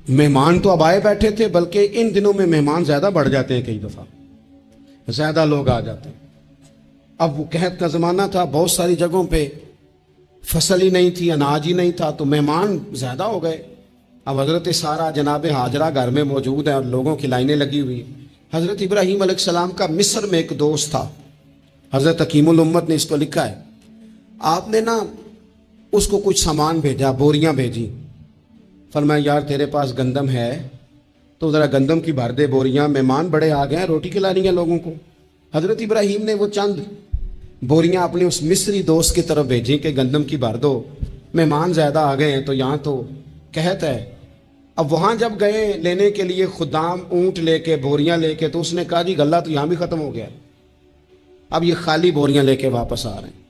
مہمان تو اب آئے بیٹھے تھے, بلکہ ان دنوں میں مہمان زیادہ بڑھ جاتے ہیں, کئی دفعہ زیادہ لوگ آ جاتے ہیں. اب وہ قحط کا زمانہ تھا, بہت ساری جگہوں پہ فصل ہی نہیں تھی, اناج ہی نہیں تھا, تو مہمان زیادہ ہو گئے. اب حضرت سارہ جناب ہاجرہ گھر میں موجود ہیں اور لوگوں کی لائنیں لگی ہوئی. حضرت ابراہیم علیہ السلام کا مصر میں ایک دوست تھا, حضرت حکیم الامت نے اس کو لکھا ہے. آپ نے نا اس کو کچھ سامان بھیجا, بوریاں بھیجی. فرمایا یار تیرے پاس گندم ہے تو ذرا گندم کی بھر دے بوریاں, مہمان بڑے آ گئے ہیں, روٹی کھلانی ہے لوگوں کو. حضرت ابراہیم نے وہ چند بوریاں اپنے اس مصری دوست کی طرف بھیجیں کہ گندم کی بھر دو, مہمان زیادہ آ گئے ہیں تو یہاں تو قحط ہے. اب وہاں جب گئے لینے کے لیے خدام اونٹ لے کے بوریاں لے کے, تو اس نے کہا جی غلہ تو یہاں بھی ختم ہو گیا, اب یہ خالی بوریاں لے کے واپس آ رہے ہیں.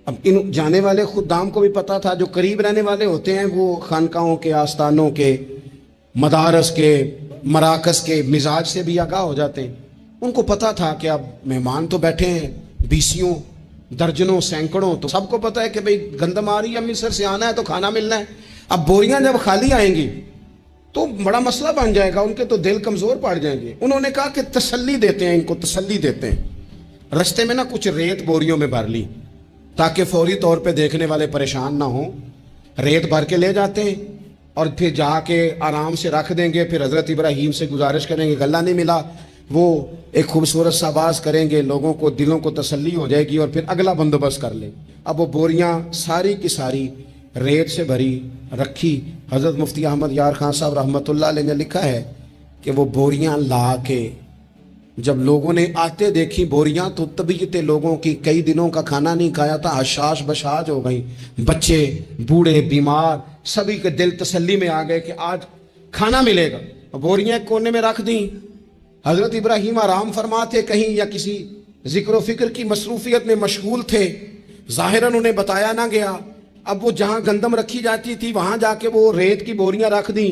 اب ان جانے والے خدام کو بھی پتا تھا, جو قریب رہنے والے ہوتے ہیں وہ خانقاہوں کے, آستانوں کے, مدارس کے, مراکز کے مزاج سے بھی آگاہ ہو جاتے ہیں. ان کو پتا تھا کہ اب مہمان تو بیٹھے ہیں بیسیوں, درجنوں, سینکڑوں, تو سب کو پتا ہے کہ بھئی گندم آ رہی ہے, مصر سے آنا ہے تو کھانا ملنا ہے. اب بوریاں جب خالی آئیں گی تو بڑا مسئلہ بن جائے گا, ان کے تو دل کمزور پڑ جائیں گے. انہوں نے کہا کہ تسلی دیتے ہیں, ان کو تسلی دیتے ہیں. رستے میں نا کچھ ریت بوریوں میں بھر لی تاکہ فوری طور پہ دیکھنے والے پریشان نہ ہوں. ریت بھر کے لے جاتے ہیں اور پھر جا کے آرام سے رکھ دیں گے. پھر حضرت ابراہیم سے گزارش کریں گے, غلہ نہیں ملا, وہ ایک خوبصورت سا آواز کریں گے، لوگوں کو دلوں کو تسلی ہو جائے گی اور پھر اگلا بندوبست کر لیں۔ اب وہ بوریاں ساری کی ساری ریت سے بھری رکھی۔ حضرت مفتی احمد یار خان صاحب رحمۃ اللہ علیہ نے لکھا ہے کہ وہ بوریاں لا کے جب لوگوں نے آتے دیکھی بوریاں تو طبیعت لوگوں کی کئی دنوں کا کھانا نہیں کھایا تھا حشاش بشاش ہو گئی، بچے بوڑھے بیمار سبھی کے دل تسلی میں آ گئے کہ آج کھانا ملے گا۔ بوریاں ایک کونے میں رکھ دیں۔ حضرت ابراہیم آرام فرماتے کہیں یا کسی ذکر و فکر کی مصروفیت میں مشغول تھے، ظاہراً انہیں بتایا نہ گیا۔ اب وہ جہاں گندم رکھی جاتی تھی وہاں جا کے وہ ریت کی بوریاں رکھ دیں،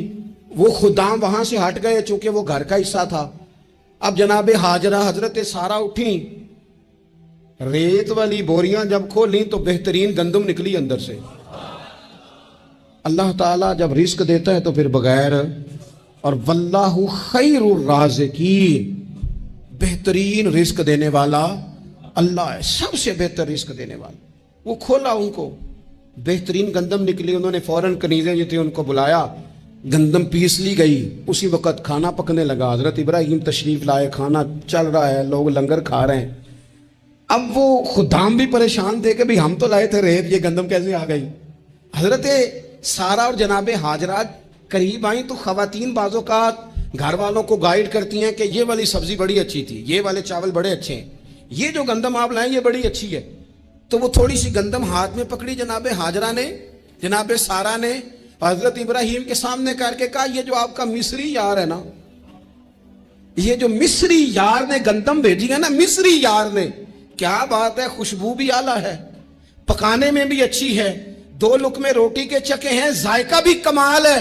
وہ خدام وہاں سے ہٹ گئے چونکہ وہ گھر کا حصہ تھا۔ اب جناب ہاجرہ حضرت سارا اٹھیں، ریت والی بوریاں جب کھولیں تو بہترین گندم نکلی اندر سے۔ اللہ تعالیٰ جب رزق دیتا ہے تو پھر بغیر، اور واللہ خیر الرازقین، بہترین رزق دینے والا اللہ ہے، سب سے بہتر رزق دینے والا۔ وہ کھولا ان کو، بہترین گندم نکلی، انہوں نے فوراً کنیزیں جو تھے ان کو بلایا، گندم پیس لی گئی، اسی وقت کھانا پکنے لگا۔ حضرت ابراہیم تشریف لائے، کھانا چل رہا ہے، لوگ لنگر کھا رہے ہیں۔ اب وہ خدام بھی پریشان تھے کہ بھئی ہم تو لائے تھے ریت، یہ گندم کیسے آ گئی؟ حضرت سارا اور جناب ہاجرہ قریب آئیں تو خواتین بعض اوقات گھر والوں کو گائیڈ کرتی ہیں کہ یہ والی سبزی بڑی اچھی تھی، یہ والے چاول بڑے اچھے ہیں، یہ جو گندم آپ لائیں یہ بڑی اچھی ہے۔ تو وہ تھوڑی سی گندم ہاتھ میں پکڑی جناب ہاجرہ نے، جناب سارا نے، حضرت ابراہیم کے سامنے کر کے کہا یہ جو آپ کا مصری یار ہے نا، یہ جو مصری یار نے گندم بھیجی ہے نا، مصری یار نے، کیا بات ہے، خوشبو بھی اعلیٰ ہے، پکانے میں بھی اچھی ہے، 2 لقمے روٹی کے چکے ہیں، ذائقہ بھی کمال ہے،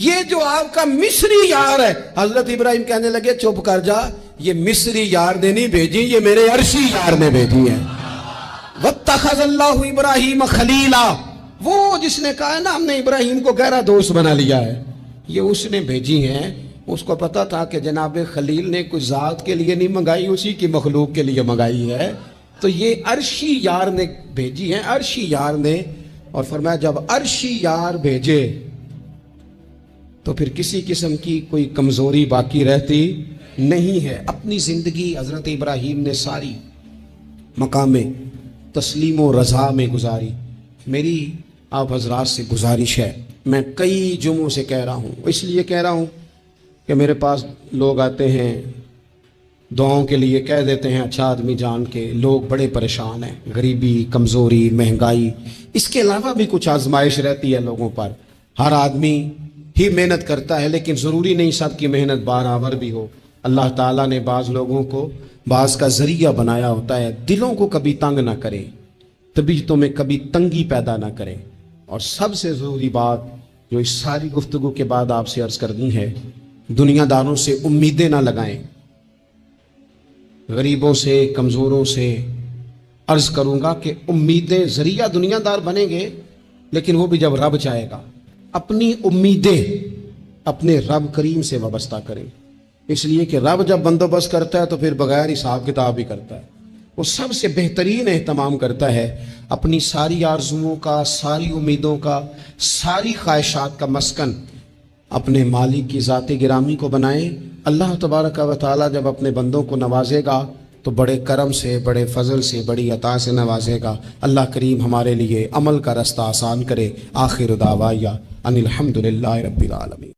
یہ جو آپ کا مصری یار ہے۔ حضرت ابراہیم کہنے لگے چپ کر جا، یہ مصری یار نے نہیں بھیجی، یہ میرے عرشی یار نے بھیجی ہے۔ وَاتَّخَذَ اللَّهُ إِبْرَاهِيمَ خَلِيلًا، وہ جس نے کہا ہے نا ہم نے ابراہیم کو گہرا دوست بنا لیا ہے، یہ اس نے بھیجی ہیں۔ اس کو پتا تھا کہ جناب خلیل نے کوئی ذات کے لیے نہیں منگائی، اسی کی مخلوق کے لیے منگائی ہے، تو یہ عرشی یار نے بھیجی ہیں، عرشی یار نے۔ اور فرمایا جب عرشی یار بھیجے تو پھر کسی قسم کی کوئی کمزوری باقی رہتی نہیں ہے۔ اپنی زندگی حضرت ابراہیم نے ساری مقام تسلیم و رضا میں گزاری۔ میری آپ حضرات سے گزارش ہے، میں کئی جمعوں سے کہہ رہا ہوں، اس لیے کہہ رہا ہوں کہ میرے پاس لوگ آتے ہیں دعاؤں کے لیے، کہہ دیتے ہیں اچھا آدمی جان کے، لوگ بڑے پریشان ہیں، غریبی، کمزوری، مہنگائی، اس کے علاوہ بھی کچھ آزمائش رہتی ہے لوگوں پر۔ ہر آدمی ہی محنت کرتا ہے لیکن ضروری نہیں سب کی محنت برابر بھی ہو۔ اللہ تعالیٰ نے بعض لوگوں کو بعض کا ذریعہ بنایا ہوتا ہے، دلوں کو کبھی تنگ نہ کرے، طبیعتوں میں کبھی تنگی پیدا نہ کریں۔ اور سب سے ضروری بات جو اس ساری گفتگو کے بعد آپ سے عرض کرنی ہے، دنیا داروں سے امیدیں نہ لگائیں، غریبوں سے، کمزوروں سے عرض کروں گا کہ امیدیں، ذریعہ دنیا دار بنیں گے لیکن وہ بھی جب رب چاہے گا۔ اپنی امیدیں اپنے رب کریم سے وابستہ کریں، اس لیے کہ رب جب بندوبست کرتا ہے تو پھر بغیر حساب کتاب بھی کرتا ہے، وہ سب سے بہترین اہتمام کرتا ہے۔ اپنی ساری آرزوؤں کا، ساری امیدوں کا، ساری خواہشات کا مسکن اپنے مالک کی ذات گرامی کو بنائیں۔ اللہ تبارک و تعالیٰ جب اپنے بندوں کو نوازے گا تو بڑے کرم سے، بڑے فضل سے، بڑی عطا سے نوازے گا۔ اللہ کریم ہمارے لیے عمل کا رستہ آسان کرے۔ آخر دعوایا ان الحمدللہ رب العالمین۔